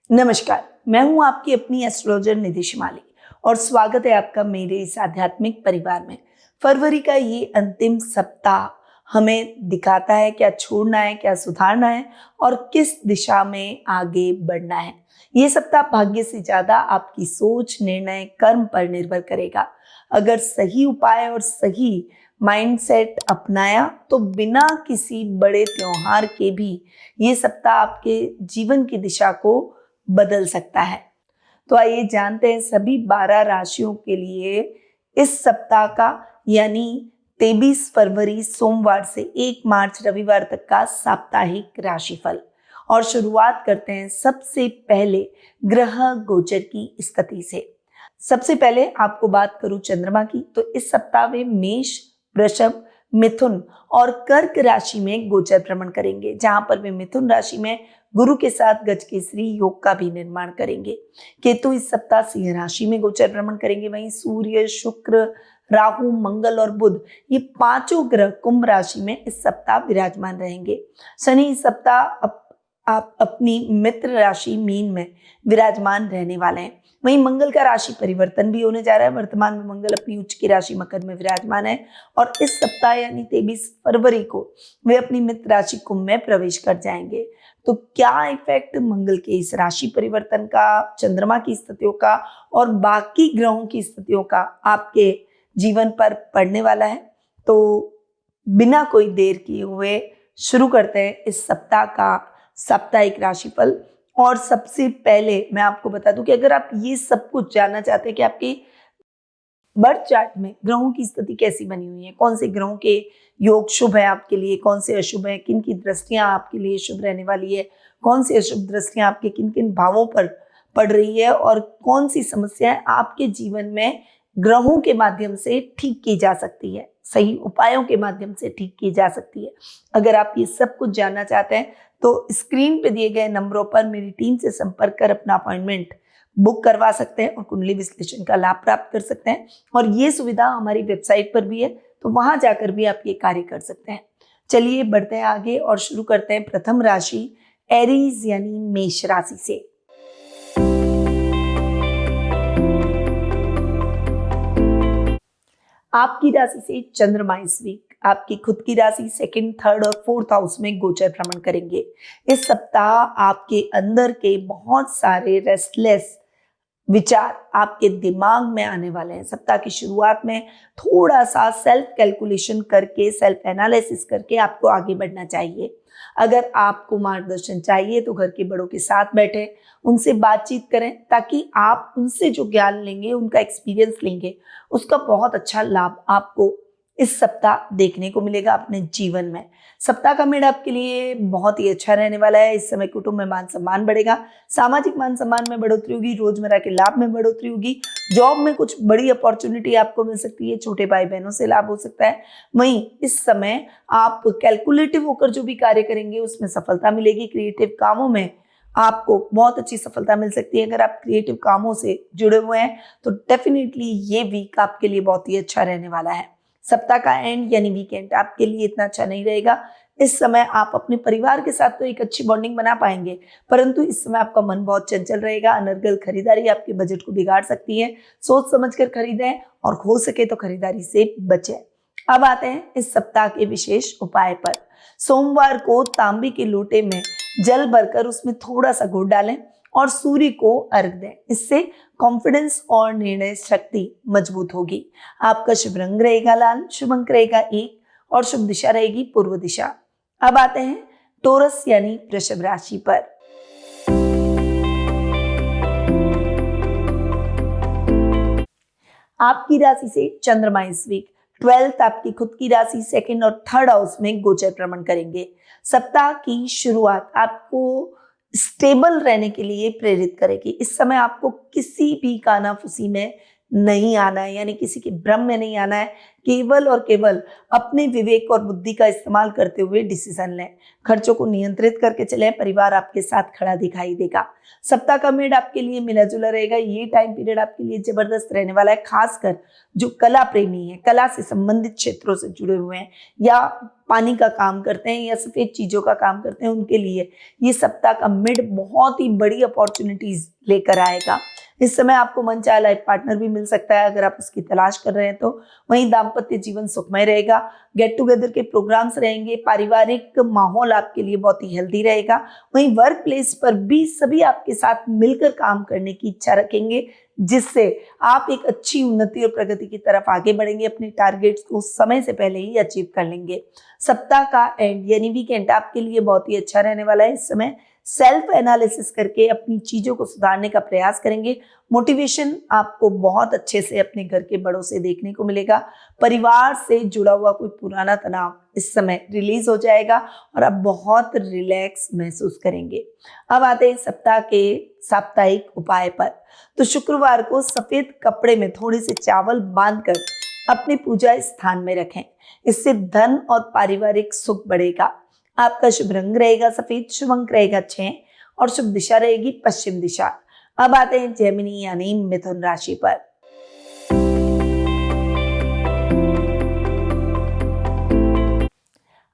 नमस्कार, मैं हूं आपकी अपनी एस्ट्रोलॉजर निधि शिमाली और स्वागत है आपका मेरे इस आध्यात्मिक परिवार में। फरवरी का ये अंतिम सप्ताह हमें दिखाता है क्या छोड़ना है, क्या सुधारना है और किस दिशा में आगे बढ़ना है। ये सप्ताह भाग्य से ज्यादा आपकी सोच, निर्णय, कर्म पर निर्भर करेगा। अगर सही उपाय और सही माइंडसेट अपनाया तो बिना किसी बड़े त्योहार के भी ये सप्ताह आपके जीवन की दिशा को बदल सकता है। तो आइए जानते हैं सभी 12 राशियों के लिए इस सप्ताह का यानी 23 फरवरी सोमवार से 1 मार्च रविवार तक का साप्ताहिक राशिफल। और शुरुआत करते हैं सबसे पहले ग्रह गोचर की स्थिति से। सबसे पहले आपको बात करूं चंद्रमा की, तो इस सप्ताह में मेष, वृषभ, मिथुन और कर्क राशि में गोचर भ्रमण करेंगे, जहां पर वे मिथुन राशि में गुरु के साथ गजकेसरी योग का भी निर्माण करेंगे। केतु इस सप्ताह सिंह राशि में गोचर भ्रमण करेंगे। वहीं सूर्य, शुक्र, राहु, मंगल और बुध ये पांचों ग्रह कुंभ राशि में इस सप्ताह विराजमान रहेंगे। शनि इस सप्ताह आप अपनी मित्र राशि मीन में विराजमान रहने वाले हैं। वहीं मंगल का राशि परिवर्तन भी होने जा रहा है। वर्तमान में मंगल अपनी उच्च की राशि मकर में विराजमान है और इस सप्ताह यानी 23 फरवरी को वे अपनी मित्र राशि कुंभ में प्रवेश कर जाएंगे। तो क्या इफेक्ट मंगल के इस राशि परिवर्तन का, चंद्रमा की स्थितियों का और बाकी ग्रहों की स्थितियों का आपके जीवन पर पड़ने वाला है? तो बिना कोई देर किए हुए शुरू करते हैं इस सप्ताह का साप्ताहिक राशिफल। और सबसे पहले मैं आपको बता दूं कि अगर आप ये सब कुछ जानना चाहते हैं कि आपकी बर्थ चार्ट में ग्रहों की स्थिति कैसी बनी हुई है, कौन से ग्रहों के योग शुभ है आपके लिए, कौन से अशुभ है, किन की दृष्टियां आपके लिए शुभ रहने वाली है, कौन सी अशुभ दृष्टियां आपके किन किन भावों पर पड़ रही है और कौन सी समस्याएं आपके जीवन में ग्रहों के माध्यम से ठीक की जा सकती है, सही उपायों के माध्यम से ठीक की जा सकती है। अगर आप ये सब कुछ जानना चाहते हैं तो स्क्रीन पे दिए गए नंबरों पर मेरी टीम से संपर्क कर अपना अपॉइंटमेंट बुक करवा सकते हैं और कुंडली विश्लेषण का लाभ प्राप्त कर सकते हैं। और ये सुविधा हमारी वेबसाइट पर भी है, तो वहां जाकर भी आप ये कार्य कर सकते हैं। चलिए बढ़ते हैं आगे और शुरू करते हैं प्रथम राशि एरीज यानी मेष राशि से। आपकी राशि से चंद्रमा इस वीक आपकी खुद की राशि सेकंड, थर्ड और फोर्थ हाउस में गोचर भ्रमण करेंगे। इस सप्ताह आपके अंदर के बहुत सारे रेस्टलेस विचार आपके दिमाग में आने वाले हैं। सप्ताह की शुरुआत में थोड़ा सा सेल्फ कैलकुलेशन करके, सेल्फ एनालिसिस करके आपको आगे बढ़ना चाहिए। अगर आपको मार्गदर्शन चाहिए तो घर के बड़ों के साथ बैठे, उनसे बातचीत करें ताकि आप उनसे जो ज्ञान लेंगे, उनका एक्सपीरियंस लेंगे, उसका बहुत अच्छा लाभ आपको इस सप्ताह देखने को मिलेगा अपने जीवन में। सप्ताह का मेड़ आपके लिए बहुत ही अच्छा रहने वाला है। इस समय कुटुंब में मान सम्मान बढ़ेगा, सामाजिक मान सम्मान में बढ़ोतरी होगी, रोजमर्रा के लाभ में बढ़ोतरी होगी, जॉब में कुछ बड़ी अपॉर्चुनिटी आपको मिल सकती है, छोटे भाई बहनों से लाभ हो सकता है। वहीं इस समय आप कैलकुलेटिव होकर जो भी कार्य करेंगे उसमें सफलता मिलेगी। क्रिएटिव कामों में आपको बहुत अच्छी सफलता मिल सकती है। अगर आप क्रिएटिव कामों से जुड़े हुए हैं तो डेफिनेटली ये वीक आपके लिए बहुत ही अच्छा रहने वाला है। सप्ताह का एंड यानी वीकेंड आपके लिए इतना अच्छा नहीं रहेगा। इस समय आप अपने परिवार के साथ तो एक अच्छी बॉन्डिंग बना पाएंगे, परंतु इस समय आपका मन बहुत चंचल रहेगा। अनर्गल खरीदारी आपके बजट को बिगाड़ सकती है। सोच समझकर खरीदें और हो सके तो खरीदारी से बचें। अब आते हैं इस सप्ताह के विशेष उपाय पर। सोमवार को तांबे के लोटे में जल भरकर उसमें थोड़ा सा गुड़ डालें और सूर्य को अर्घ दें। इससे कॉन्फिडेंस और निर्णय शक्ति मजबूत होगी। आपका शुभ रंग रहेगा लाल, शुभ अंक रहेगा 1 और शुभ दिशा रहेगी पूर्व दिशा। अब आते हैं टोरस यानी वृषभ राशि पर। आपकी राशि से चंद्रमा इस वीक 12th आपकी खुद की राशि सेकंड और थर्ड हाउस में गोचर भ्रमण करेंगे। सप्ताह की शुरुआत आपको स्टेबल रहने के लिए प्रेरित करेगी। इस समय आपको किसी भी कानाफूसी में नहीं आना है, यानी किसी के भ्रम में नहीं आना है। केवल और केवल अपने विवेक और बुद्धि का इस्तेमाल करते हुए डिसीजन लें। खर्चों को नियंत्रित करके चलें, परिवार आपके साथ खड़ा दिखाई देगा। सप्ताह का मिड आपके लिए मिला जुला रहेगा। ये टाइम पीरियड आपके लिए जबरदस्त रहने वाला है, खासकर जो कला प्रेमी है, कला से संबंधित क्षेत्रों से जुड़े हुए हैं, या पानी का काम करते हैं, या सफेद चीजों का काम करते हैं, उनके लिए ये सप्ताह का मिड बहुत ही बड़ी अपॉर्चुनिटीज लेकर आएगा। इस समय आपको मनचाहा लाइफ पार्टनर भी मिल सकता है अगर आप उसकी तलाश कर रहे हैं तो। वहीं दाम्पत्य जीवन सुखमय रहेगा, गेट टुगेदर के प्रोग्राम्स रहेंगे, पारिवारिक माहौल आपके लिए बहुत ही हेल्दी रहेगा। वहीं वर्क प्लेस पर भी सभी आपके साथ मिलकर काम करने की इच्छा रखेंगे, जिससे आप एक अच्छी उन्नति और प्रगति की तरफ आगे बढ़ेंगे। अपने टारगेट्स को समय से पहले ही अचीव कर लेंगे। सप्ताह का एंड यानी वीकेंड आपके लिए बहुत ही अच्छा रहने वाला है। इस समय सेल्फ एनालिसिस करके अपनी चीजों को सुधारने का प्रयास करेंगे। मोटिवेशन आपको बहुत अच्छे से अपने घर के बड़ों से देखने को मिलेगा। परिवार से जुड़ा हुआ कोई पुराना तनाव इस समय रिलीज हो जाएगा और आप बहुत रिलैक्स महसूस करेंगे। अब आते हैं सप्ताह के साप्ताहिक उपाय पर। तो शुक्रवार को सफेद कपड़े में थोड़े से चावल बांधकर अपने पूजा स्थान में रखें। इससे धन और पारिवारिक सुख बढ़ेगा। आपका शुभ रंग रहेगा सफेद, शुभ अंक रहेगा 6 और शुभ दिशा रहेगी पश्चिम दिशा। अब आते हैं जेमिनी यानी मिथुन राशि पर।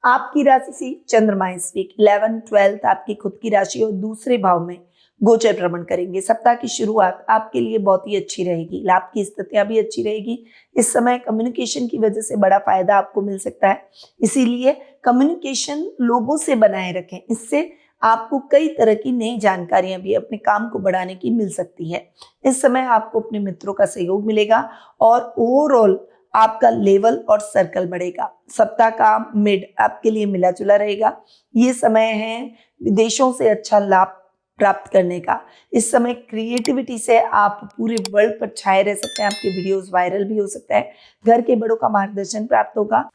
आपकी राशि से चंद्रमा इस वीक 11, 12 आपकी खुद की राशि और दूसरे भाव में गोचर भ्रमण करेंगे। सप्ताह की शुरुआत आपके लिए बहुत ही अच्छी रहेगी। लाभ की स्थितियां भी अच्छी रहेगी। इस समय कम्युनिकेशन की वजह से बड़ा फायदा आपको मिल सकता है, इसीलिए कम्युनिकेशन लोगों से बनाए रखें। इससे आपको कई तरह की नई जानकारियां भी अपने काम को बढ़ाने की मिल सकती है। इस समय आपको अपने मित्रों का सहयोग मिलेगा और ओवरऑल आपका लेवल और सर्कल बढ़ेगा। सप्ताह का मिड आपके लिए मिला जुला रहेगा। ये समय है विदेशों से अच्छा लाभ प्राप्त करने का। इस समय क्रिएटिविटी से आप पूरे वर्ल्ड पर छाए रह सकते हैं। आपके वीडियोस वायरल भी हो सकता है। घर के बड़ों का मार्गदर्शन प्राप्त होगा।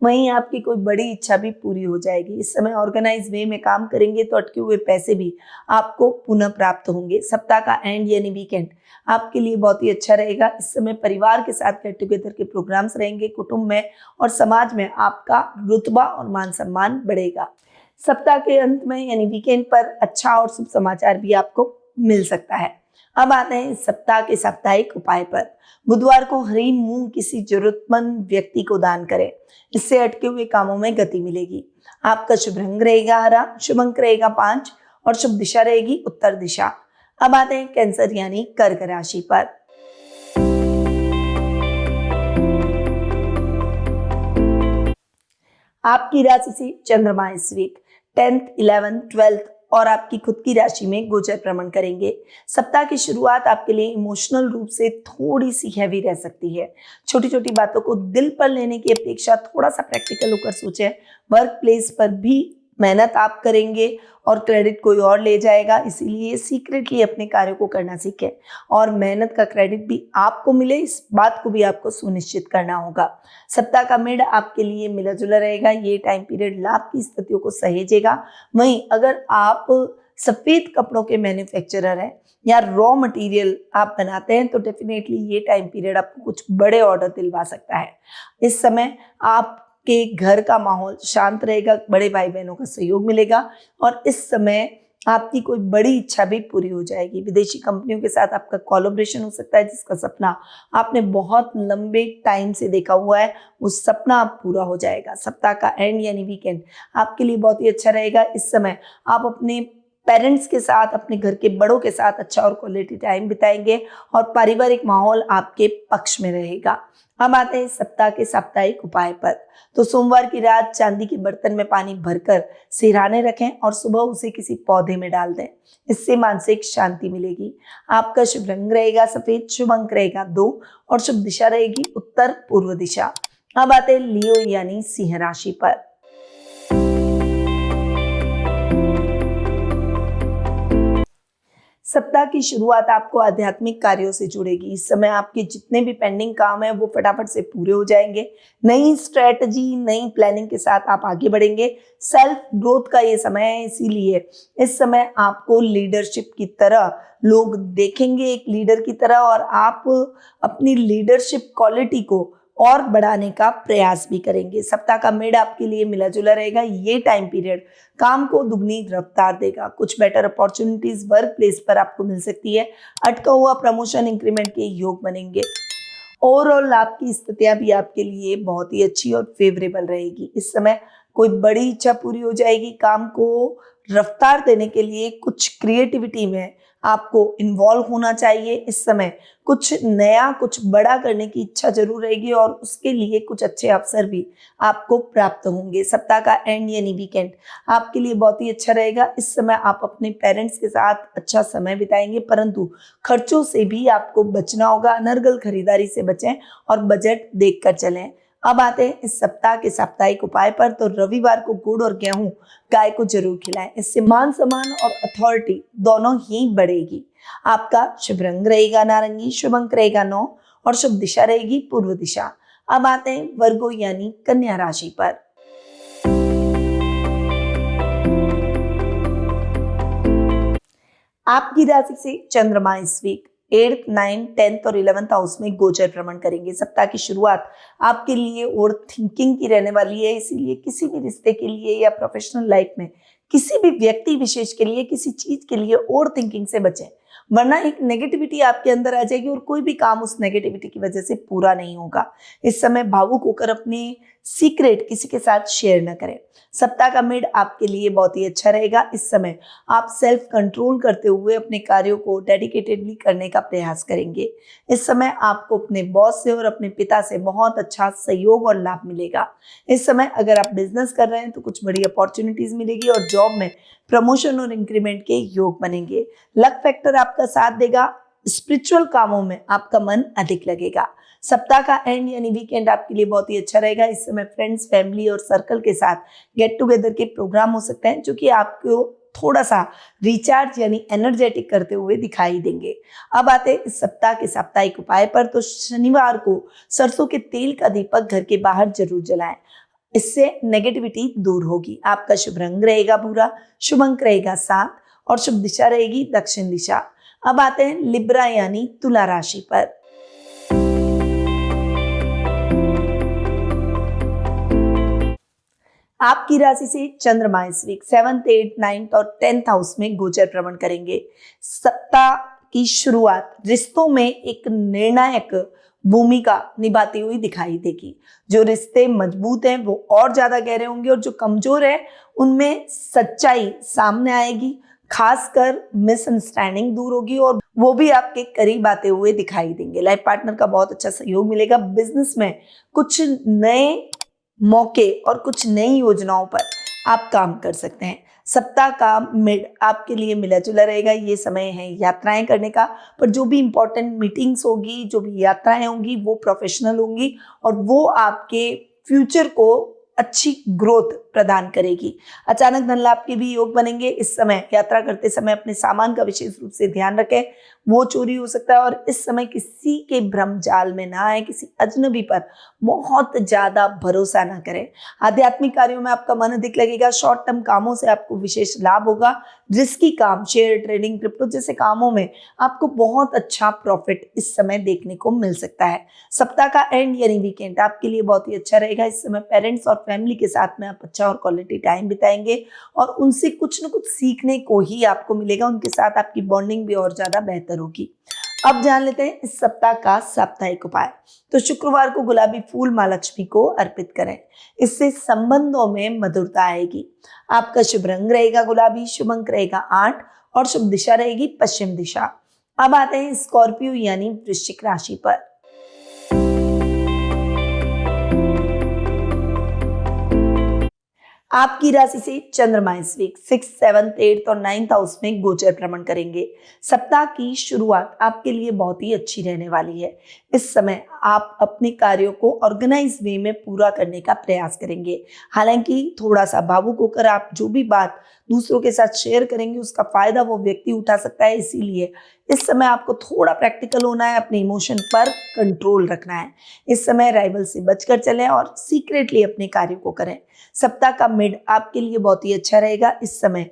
वहीं आपकी कोई बड़ी इच्छा भी पूरी हो जाएगी। इस समय ऑर्गेनाइज वे में काम करेंगे तो अटके हुए पैसे भी आपको पुनः प्राप्त होंगे। सप्ताह का एंड यानी वीकेंड आपके लिए बहुत ही अच्छा रहेगा। इस समय परिवार के साथ गेट टुगेदर के प्रोग्राम्स रहेंगे। कुटुंब में और समाज में आपका रुतबा और मान सम्मान बढ़ेगा। सप्ताह के अंत में यानी वीकेंड पर अच्छा और शुभ समाचार भी आपको मिल सकता है। अब आते हैं इस सप्ताह के साप्ताहिक उपाय पर। बुधवार को हरी मूंग किसी जरूरतमंद व्यक्ति को दान करें। इससे अटके हुए कामों में गति मिलेगी। आपका शुभ रंग रहेगा हरा, शुभ अंक रहेगा 5 और शुभ दिशा रहेगी उत्तर दिशा। अब आते हैं कैंसर यानी कर्क राशि पर। आपकी राशि से चंद्रमा इस वीक 10th, 11th, 12th और आपकी खुद की राशि में गोचर भ्रमण करेंगे। सप्ताह की शुरुआत आपके लिए इमोशनल रूप से थोड़ी सी हैवी रह सकती है। छोटी छोटी बातों को दिल पर लेने की अपेक्षा थोड़ा सा प्रैक्टिकल होकर सोचें। वर्क प्लेस पर भी मेहनत आप करेंगे और क्रेडिट कोई और ले जाएगा, इसीलिए सीक्रेटली अपने कार्यों को करना सीखें और मेहनत का क्रेडिट भी आपको मिले, इस बात को भी आपको सुनिश्चित करना होगा। सप्ताह का मिड आपके लिए मिला जुला रहेगा। ये टाइम पीरियड लाभ की स्थितियों को सहेजेगा। वहीं अगर आप सफेद कपड़ों के मैन्युफैक्चरर हैं या रॉ मटेरियल आप बनाते हैं तो डेफिनेटली ये टाइम पीरियड आपको कुछ बड़े ऑर्डर दिलवा सकता है। इस समय आप के घर का माहौल शांत रहेगा, बड़े भाई बहनों का सहयोग मिलेगा और इस समय आपकी कोई बड़ी इच्छा भी पूरी हो जाएगी। विदेशी कंपनियों के साथ आपका कोलैबोरेशन हो सकता है, जिसका सपना आपने बहुत लंबे टाइम से देखा हुआ है, वो सपना अब पूरा हो जाएगा। सप्ताह का एंड यानी वीकेंड आपके लिए बहुत ही अच्छा रहेगा। इस समय आप अपने पेरेंट्स के साथ, अपने घर के बड़ों के साथ अच्छा और क्वालिटी टाइम बिताएंगे और पारिवारिक माहौल आपके पक्ष में रहेगा। अब आते हैं सप्ताह के साप्ताहिक उपाय पर। तो सोमवार की रात चांदी के बर्तन में पानी भरकर सिरहाने रखें और सुबह उसे किसी पौधे में डाल दें। इससे मानसिक शांति मिलेगी। आपका शुभ रंग रहेगा सफेद, शुभ अंक रहेगा 2 और शुभ दिशा रहेगी उत्तर पूर्व दिशा। अब आते हैं लियो यानी सिंह राशि पर। सप्ताह की शुरुआत आपको आध्यात्मिक कार्यों से जुड़ेगी। इस समय आपके जितने भी पेंडिंग काम हैं वो फटाफट से पूरे हो जाएंगे। नई स्ट्रेटजी, नई प्लानिंग के साथ आप आगे बढ़ेंगे। सेल्फ ग्रोथ का ये समय है, इसीलिए इस समय आपको लीडरशिप की तरह लोग देखेंगे, एक लीडर की तरह, और आप अपनी लीडरशिप क्वालिटी को और बढ़ाने का प्रयास भी करेंगे। सप्ताह का मिड आपके लिए मिला जुला रहेगा। ये टाइम पीरियड काम को दुगनी रफ्तार देगा। कुछ बेटर अपॉर्चुनिटीज वर्क प्लेस पर आपको मिल सकती है। अटका हुआ प्रमोशन, इंक्रीमेंट के योग बनेंगे। ओवरऑल लाभ की स्थितियां भी आपके लिए बहुत ही अच्छी और फेवरेबल रहेगी। इस समय कोई बड़ी इच्छा पूरी हो जाएगी। काम को रफ्तार देने के लिए कुछ क्रिएटिविटी में आपको इन्वॉल्व होना चाहिए। इस समय कुछ नया, कुछ बड़ा करने की इच्छा जरूर रहेगी और उसके लिए कुछ अच्छे अवसर भी आपको प्राप्त होंगे। सप्ताह का एंड यानी वीकेंड आपके लिए बहुत ही अच्छा रहेगा। इस समय आप अपने पेरेंट्स के साथ अच्छा समय बिताएंगे, परंतु खर्चों से भी आपको बचना होगा। अनर्गल खरीदारी से बचें और बजट देखकर चलें। अब आते हैं इस सप्ताह के साप्ताहिक उपाय पर। तो रविवार को गुड़ और गेहूं गाय को जरूर खिलाएं। इससे मान सम्मान और अथॉरिटी दोनों ही बढ़ेगी। आपका शुभ रंग रहेगा नारंगी, शुभ अंक रहेगा 9 और शुभ दिशा रहेगी पूर्व दिशा। अब आते हैं वर्गो यानी कन्या राशि पर। आपकी राशि से चंद्रमा इस वीक 8th, 9th, 10th और 11th हाउस में गोचर भ्रमण करेंगे। सप्ताह की शुरुआत आपके लिए ओवर थिंकिंग की रहने वाली है, इसीलिए किसी भी रिश्ते के लिए या प्रोफेशनल लाइफ में किसी भी व्यक्ति विशेष के लिए, किसी चीज के लिए ओवर थिंकिंग से बचें, वरना एक नेगेटिविटी आपके अंदर आ जाएगी और कोई भी काम उस नेगेटिविटी की वजह से पूरा नहीं होगा। इस समय भावुक होकर अपने सीक्रेट किसी के साथ शेयर न करें। सप्ताह का मिड आपके लिए बहुत ही अच्छा रहेगा। इस समय आप सेल्फ कंट्रोल करते हुए अपने कार्यों को डेडिकेटेडली करने का प्रयास करेंगे। इस समय आपको अपने बॉस से और अपने पिता से बहुत अच्छा सहयोग और लाभ मिलेगा। इस समय अगर आप बिजनेस कर रहे हैं तो कुछ बड़ी अपॉर्चुनिटीज मिलेगी और जॉब में प्रमोशन और इंक्रीमेंट के योग बनेंगे। लक फैक्टर आपका साथ देगा। स्पिरिचुअल कामों में आपका मन अधिक लगेगा। सप्ताह का एंड यानी वीकेंड आपके लिए बहुत ही अच्छा रहेगा। इस समय फ्रेंड्स, फैमिली और सर्कल के साथ गेट टुगेदर के प्रोग्राम हो सकते हैं जो कि आपको थोड़ा सा रिचार्ज यानी एनर्जेटिक करते हुए दिखाई देंगे। अब आते हैं इस सप्ताह के साप्ताहिक उपाय पर। तो शनिवार को सरसों के तेल का दीपक घर के बाहर जरूर जलाएं, इससे नेगेटिविटी दूर होगी। आपका शुभ रंग रहेगा भूरा, शुभ अंक रहेगा 7 और शुभ दिशा रहेगी दक्षिण दिशा। अब आते हैं लिब्रा यानी तुला राशि पर। आपकी राशि से चंद्रमा इस वीक 7th, 8th, 9th और 10th हाउस में गोचर भ्रमण करेंगे। सप्ताह की शुरुआत रिश्तों में एक निर्णायक भूमिका निभाती हुई दिखाई देगी। जो रिश्ते मजबूत हैं वो और ज्यादा गहरे होंगे और जो कमजोर है उनमें सच्चाई सामने आएगी। खासकर मिसअंडरस्टैंडिंग दूर होगी और वो भी आपके करीब आते हुए दिखाई देंगे। लाइफ पार्टनर का बहुत अच्छा सहयोग मिलेगा। बिजनेस में कुछ नए मौके और कुछ नई योजनाओं पर आप काम कर सकते हैं। सप्ताह का मिड आपके लिए मिला जुला रहेगा। ये समय है यात्राएं करने का, पर जो भी इंपॉर्टेंट मीटिंग्स होगी, जो भी यात्राएं होंगी वो प्रोफेशनल होंगी और वो आपके फ्यूचर को अच्छी ग्रोथ प्रदान करेगी। अचानक धन लाभ के भी योग बनेंगे। इस समय यात्रा करते समय अपने सामान का विशेष रूप से ध्यान रखें, वो चोरी हो सकता है। और इस समय किसी के भ्रम जाल में ना आए, किसी अजनबी पर बहुत ज्यादा भरोसा ना करें। आध्यात्मिक कार्यों में आपका मन अधिक लगेगा। शॉर्ट टर्म कामों से आपको विशेष लाभ होगा। रिस्की काम, शेयर ट्रेडिंग, क्रिप्टो जैसे कामों में आपको बहुत अच्छा प्रॉफिट इस समय देखने को मिल सकता है। सप्ताह का एंड यानी वीकेंड आपके लिए बहुत ही अच्छा रहेगा। इस समय पेरेंट्स और फैमिली के साथ में आप अच्छा और क्वालिटी टाइम बिताएंगे और उनसे कुछ न कुछ सीखने को ही आपको मिलेगा। उनके साथ आपकी बॉन्डिंग भी और ज्यादा बेहतर होगी। अब जान लेते हैं इस सप्ताह का साप्ताहिक उपाय। तो शुक्रवार को गुलाबी फूल माँ लक्ष्मी को अर्पित करें, इससे संबंधों में मधुरता आएगी। आपका शुभ रंग रहेगा गुलाबी, शुभ अंक रहेगा 8 और शुभ दिशा रहेगी पश्चिम दिशा। अब आते हैं स्कॉर्पियो यानी वृश्चिक राशि पर। आपकी राशि से चंद्रमा इस वीक 6th, 7th, 8th और 9th हाउस में गोचर भ्रमण करेंगे। सप्ताह की शुरुआत आपके लिए बहुत ही अच्छी रहने वाली है। इस समय आप अपने कार्यों को ऑर्गेनाइज वे में पूरा करने का प्रयास करेंगे। हालांकि थोड़ा सा भावुक होकर आप जो भी बात दूसरों के साथ शेयर करेंगे उसका फायदा वो व्यक्ति उठा सकता है, इसीलिए इस समय आपको थोड़ा प्रैक्टिकल होना है, अपने इमोशन पर कंट्रोल रखना है। इस समय राइवल से बचकर चलें और सीक्रेटली अपने कार्यों को करें। सप्ताह का मिड आपके लिए बहुत ही अच्छा रहेगा। इस समय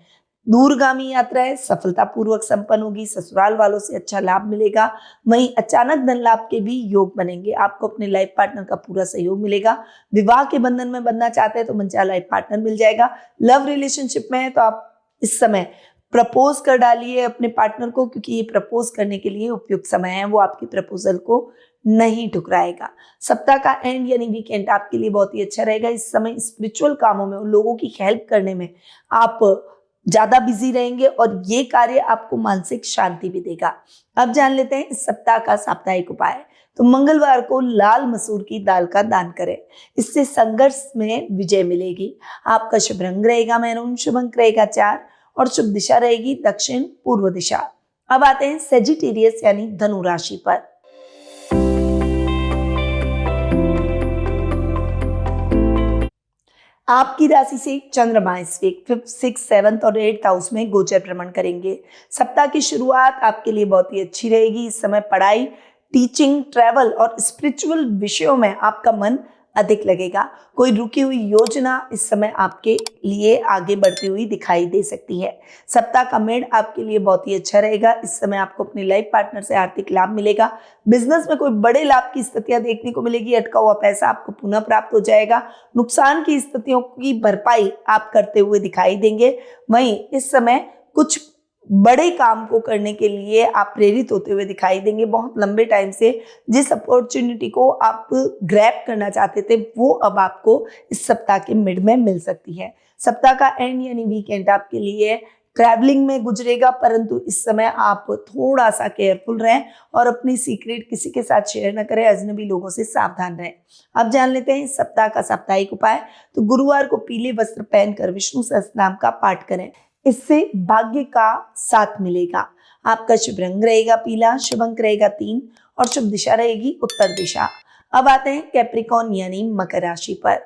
दूरगामी यात्राएं सफलतापूर्वक संपन्न होगी, ससुराल वालों से अच्छा लाभ मिलेगा, वहीं अचानक धन लाभ के भी योग बनेंगे। आपको अपने लाइफ पार्टनर का पूरा सहयोग मिलेगा। विवाह के बंधन में बनना चाहते हैं तो मनचाहा लाइफ पार्टनर मिल जाएगा। लव रिलेशनशिप में है तो आप इस समय प्रपोज कर डालिए अपने पार्टनर को, क्योंकि ये प्रपोज करने के लिए उपयुक्त समय है, वो आपकी प्रपोजल को नहीं ठुकराएगा। सप्ताह का एंड यानी वीकेंड आपके लिए बहुत ही अच्छा रहेगा। इस समय स्पिरिचुअल कामों में, लोगों की हेल्प करने में आप ज्यादा बिजी रहेंगे और ये कार्य आपको मानसिक शांति भी देगा। अब जान लेते हैं इस सप्ताह का साप्ताहिक उपाय। तो मंगलवार को लाल मसूर की दाल का दान करें, इससे संघर्ष में विजय मिलेगी। आपका शुभ रंग रहेगा मैरून, शुभ अंक रहेगा 4 और शुभ दिशा रहेगी दक्षिण पूर्व दिशा। अब आते हैं सेजिटेरियस यानी धनु राशि पर। आपकी राशि से चंद्रमा इस वीक 5th, 6th, 7th और 8th हाउस में गोचर भ्रमण करेंगे। सप्ताह की शुरुआत आपके लिए बहुत ही अच्छी रहेगी। इस समय पढ़ाई, टीचिंग, ट्रैवल और स्पिरिचुअल विषयों में आपका मन अधिक लगेगा। कोई रुकी हुई योजना इस समय आपके लिए आगे बढ़ती हुई दिखाई दे सकती है। सप्ताह का मिड आपके लिए बहुत ही अच्छा रहेगा। इस समय आपको अपने लाइफ पार्टनर से आर्थिक लाभ मिलेगा। बिजनेस में कोई बड़े लाभ की स्थितियां देखने को मिलेगी। अटका हुआ पैसा आपको पुनः प्राप्त हो जाएगा। नुकसान की स्थितियों की भरपाई आप करते हुए दिखाई देंगे। वहीं इस समय कुछ बड़े काम को करने के लिए आप प्रेरित होते हुए दिखाई देंगे। बहुत लंबे टाइम से जिस अपॉर्चुनिटी को आप ग्रैब करना चाहते थे वो अब आपको इस सप्ताह के मिड में मिल सकती है। सप्ताह का एंड यानी वीकेंड आपके लिए ट्रैवलिंग में गुजरेगा, परंतु इस समय आप थोड़ा सा केयरफुल रहें और अपनी सीक्रेट किसी के साथ शेयर न करें। अजनबी लोगों से सावधान रहें। अब जान लेते हैं इस सप्ताह का साप्ताहिक उपाय। तो गुरुवार को पीले वस्त्र पहनकर विष्णु सहस्त्रनाम का पाठ करें, इससे भाग्य का साथ मिलेगा। आपका शुभ रंग रहेगा पीला, शुभ अंक रहेगा 3 और शुभ दिशा रहेगी उत्तर दिशा। अब आते हैं कैप्रिकॉर्न यानी मकर राशि पर।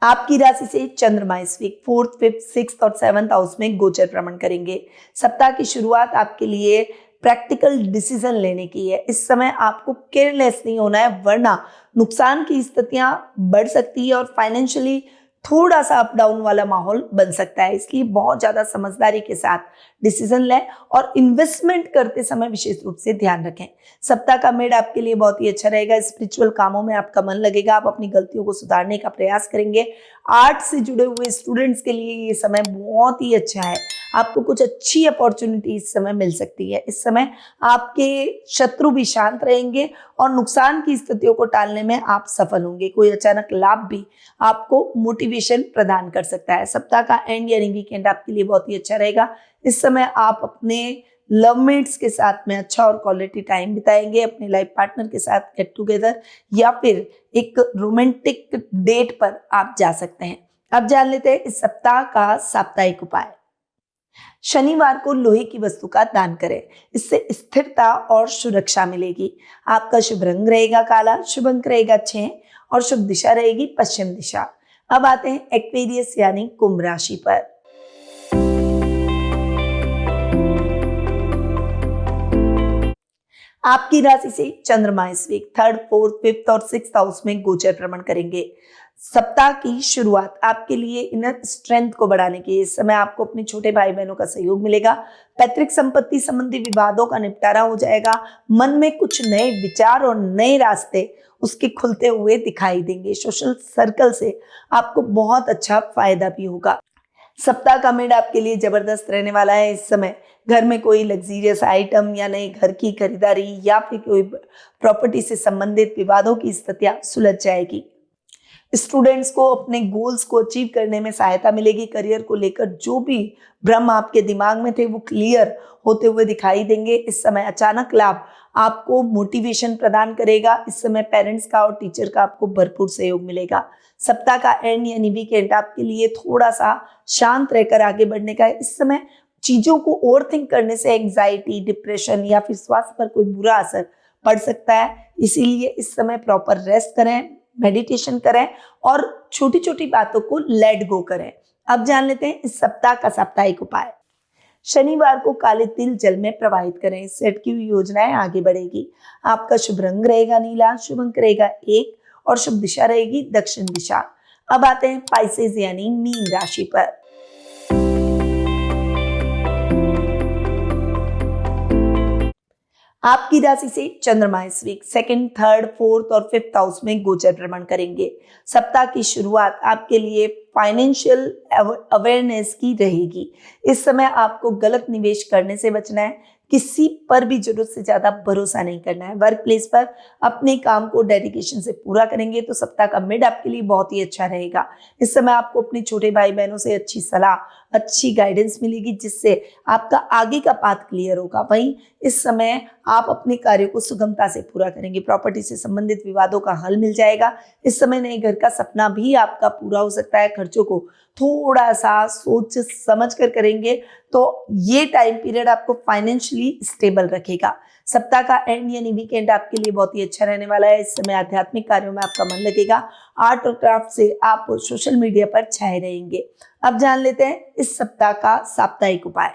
आपकी राशि से चंद्रमा इस वीक 4th, 5th, 6th और 7th हाउस में गोचर भ्रमण करेंगे। सप्ताह की शुरुआत आपके लिए प्रैक्टिकल डिसीजन लेने की है। इस समय आपको केयरलेस नहीं होना है, वरना नुकसान की स्थितियां बढ़ सकती है और फाइनेंशियली थोड़ा सा अप डाउन वाला माहौल बन सकता है। इसलिए बहुत ज्यादा समझदारी के साथ डिसीजन लें और इन्वेस्टमेंट करते समय विशेष रूप से ध्यान रखें। सप्ताह का मिड आपके लिए बहुत ही अच्छा रहेगा। स्पिरिचुअल कामों में आपका मन लगेगा। आप अपनी गलतियों को सुधारने का प्रयास करेंगे। आर्ट से जुड़े हुए स्टूडेंट्स के लिए ये समय बहुत ही अच्छा है। आपको कुछ अच्छी अपॉर्चुनिटी इस समय मिल सकती है। इस समय आपके शत्रु भी शांत रहेंगे और नुकसान की स्थितियों को टालने में आप सफल होंगे। कोई अचानक लाभ भी आपको मोटिवेशन प्रदान कर सकता है। सप्ताह का एंड यानी वीकेंड आपके लिए बहुत ही अच्छा रहेगा। इस समय आप अपने लवमेट्स के साथ में अच्छा और क्वालिटी टाइम बिताएंगे। अपने लाइफ पार्टनर के साथ गेट टुगेदर या फिर एक रोमांटिक डेट पर आप जा सकते हैं। अब जान लेते हैं इस सप्ताह का साप्ताहिक उपाय। शनिवार को लोहे की वस्तु का दान करें, इससे स्थिरता और सुरक्षा मिलेगी। आपका शुभ रंग रहेगा काला, शुभ अंक रहेगा 6 और शुभ दिशा रहेगी पश्चिम दिशा। अब आते हैं एक्वेरियस यानी कुंभ राशि पर। आपकी राशि से चंद्रमा इस वीक 3rd, 4th, 5th और 6th हाउस में गोचर भ्रमण करेंगे। सप्ताह की शुरुआत आपके लिए इनर स्ट्रेंथ को बढ़ाने की। इस समय आपको अपने छोटे भाई बहनों का सहयोग मिलेगा। पैतृक संपत्ति संबंधी विवादों का निपटारा हो जाएगा। मन में कुछ नए विचार और नए रास्ते उसके खुलते हुए दिखाई देंगे। सोशल सर्कल से आपको बहुत अच्छा फायदा भी होगा। सप्ताह का मिड आपके लिए जबरदस्त रहने वाला है। इस समय घर में कोई लग्जीरियस आइटम या नए घर की खरीदारी या फिर कोई प्रॉपर्टी से संबंधित विवादों की स्थितियां सुलझ जाएगी। स्टूडेंट्स को अपने गोल्स को अचीव करने में सहायता मिलेगी। करियर को लेकर जो भी भ्रम आपके दिमाग में थे वो क्लियर होते हुए दिखाई देंगे। इस समय अचानक लाभ आपको मोटिवेशन प्रदान करेगा। इस समय पेरेंट्स का और टीचर का आपको भरपूर सहयोग मिलेगा। सप्ताह का एंड यानी वीकेंड आपके लिए थोड़ा सा शांत रहकर आगे बढ़ने का है। इस समय चीजों को ओवरथिंक करने से एंजाइटी, डिप्रेशन या फिर स्वास्थ्य पर कोई बुरा असर पड़ सकता है। इसीलिए इस समय प्रॉपर रेस्ट करें, मेडिटेशन करें और छोटी छोटी बातों को लेट गो करें। अब जान लेते हैं इस सप्ताह का साप्ताहिक उपाय। शनिवार को काले तिल जल में प्रवाहित करें, इससे अटकी हुई योजनाएं आगे बढ़ेगी। आपका शुभ रंग रहेगा नीला, शुभ अंक रहेगा 1 और शुभ दिशा रहेगी दक्षिण दिशा। अब आते हैं पाइसेस यानी मीन राशि पर। आपकी राशि से चंद्रमा इस वीक 2nd, 3rd, 4th और 5th हाउस में गोचर भ्रमण करेंगे। सप्ताह की शुरुआत आपके लिए फाइनेंशियल अवेयरनेस की रहेगी। इस समय आपको गलत निवेश करने से बचना है। किसी पर भी जरूरत से ज्यादा भरोसा नहीं करना है। वर्क प्लेस पर अपने काम को डेडिकेशन से पूरा करेंगे तो सप्ताह का मिड आपके लिए बहुत ही अच्छा रहेगा। इस समय आपको अपने छोटे भाई बहनों से अच्छी सलाह, अच्छी गाइडेंस मिलेगी, जिससे आपका आगे का पाथ क्लियर होगा। वहीं इस समय आप अपने कार्यों को सुगमता से पूरा करेंगे। प्रॉपर्टी से संबंधित विवादों का हल मिल जाएगा। इस समय नए घर का सपना भी आपका पूरा हो सकता है। खर्चों को थोड़ा सा सोच समझ कर करेंगे तो ये टाइम पीरियड आपको फाइनेंशियली स्टेबल रखेगा। सप्ताह का एंड यानी वीकेंड आपके लिए बहुत ही अच्छा रहने वाला है। इस समय आध्यात्मिक कार्यों में आपका मन लगेगा। आर्ट और क्राफ्ट से आप सोशल मीडिया पर छाए रहेंगे। अब जान लेते हैं इस सप्ताह का साप्ताहिक उपाय।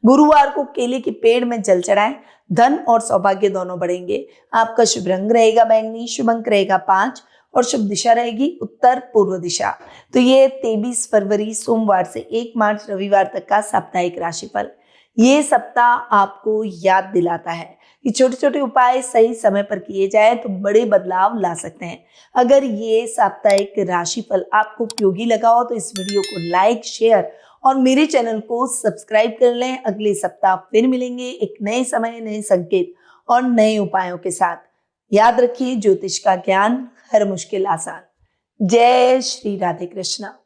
गुरुवार को केले के पेड़ में जल चढ़ाएं, धन और सौभाग्य दोनों बढ़ेंगे। आपका शुभ रंग रहेगा बैंगनी, शुभ अंक रहेगा 5 और शुभ दिशा रहेगी उत्तर पूर्व दिशा। तो ये 23 फरवरी सोमवार से 1 मार्च रविवार तक का साप्ताहिक राशिफल। ये सप्ताह आपको याद दिलाता है कि छोटे छोटे उपाय सही समय पर किए जाए तो बड़े बदलाव ला सकते हैं। अगर ये साप्ताहिक राशिफल आपको उपयोगी लगा हो तो इस वीडियो को लाइक, शेयर और मेरे चैनल को सब्सक्राइब कर लें। अगले सप्ताह फिर मिलेंगे एक नए समय, नए संकेत और नए उपायों के साथ। याद रखिए, ज्योतिष का ज्ञान हर मुश्किल आसान। जय श्री राधे कृष्णा।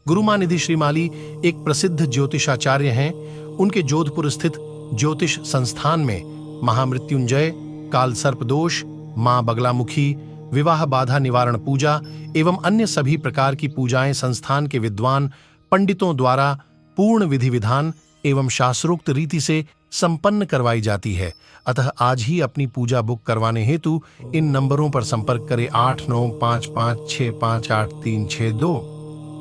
गुरुमां निधि श्रीमाली एक प्रसिद्ध ज्योतिषाचार्य हैं। उनके जोधपुर स्थित ज्योतिष संस्थान में महामृत्युंजय, काल सर्प दोष, मां बगलामुखी, विवाह बाधा निवारण पूजा एवं अन्य सभी प्रकार की पूजाएं संस्थान के विद्वान पंडितों द्वारा पूर्ण विधि विधान एवं शास्त्रोक्त रीति से संपन्न करवाई जाती है। अतः आज ही अपनी पूजा बुक करवाने हेतु इन नंबरों पर संपर्क करें 8955658362।